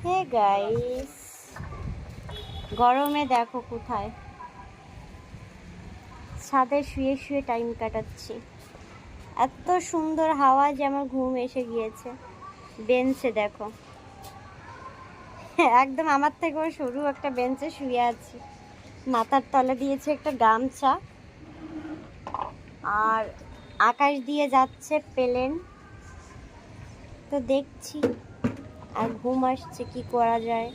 Hey guys, গরমে দেখো কোথায় ছাদে শুয়ে শুয়ে টাইম কাটাচ্ছি। এত সুন্দর হাওয়া যে আমার ঘুম এসে গিয়েছে। বেঞ্চে দেখো, একদম আমার থেকেও সরু একটা বেঞ্চে শুয়ে আছি। মাথার তলে দিয়েছে একটা গামছা, আর আকাশ দিয়ে যাচ্ছে প্লেন। তো দেখছি, আর ঘুম আসছে, কি করা যায়।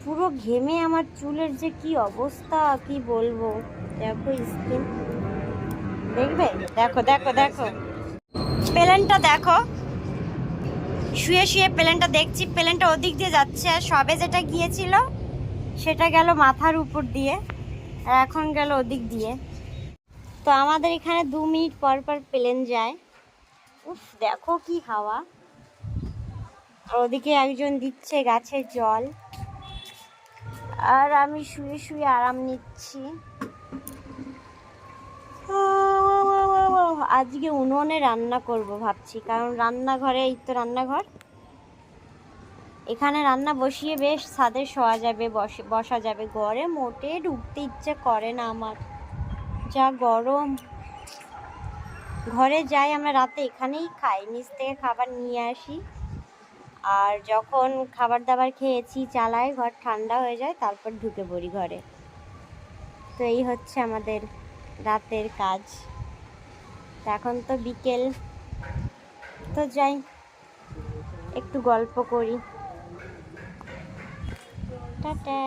পুরো ঘেমে আমার চুলের যে কি অবস্থা, কি বলবো। দেখো স্কিন, দেখবে, দেখো দেখো দেখো প্লেনটা দেখো। শুয়ে শুয়ে প্লেনটা দেখছি, প্লেনটা ওদিক দিয়ে যাচ্ছে, আর সবে যেটা গিয়েছিল সেটা গেল মাথার উপর দিয়ে, আর এখন গেল ওদিক দিয়ে। তো আমাদের এখানে 2 মিনিট পর পর প্লেন যায়। উফ, দেখো কি হাওয়া। আর ওদিকে একজন দিচ্ছে গাছে জল, আর আমি শুয়ে শুয়ে আরাম নিচ্ছি। আজকে উনুনে রান্না করব ভাবছি, কারণ রান্নাঘরে, এই তো রান্নাঘর, এখানে রান্না বসিয়ে বেশ ছাদে শোয়া যাবে, বসা যাবে। ঘরে মোটে ঢুকতে ইচ্ছে করে না আমার, যা গরম। ঘরে যাই আমরা রাতে, এখানেই খাই, নিচ থেকে খাবার নিয়ে আসি, আর যখন খাবার দাবার খেয়েছি চালাই, ঘর ঠান্ডা হয়ে যায়, তারপর ঢুকে পড়ি ঘরে। তো এই হচ্ছে আমাদের রাতের কাজ। এখন তো বিকেল, তো যাই একটু গল্প করি। টাটা।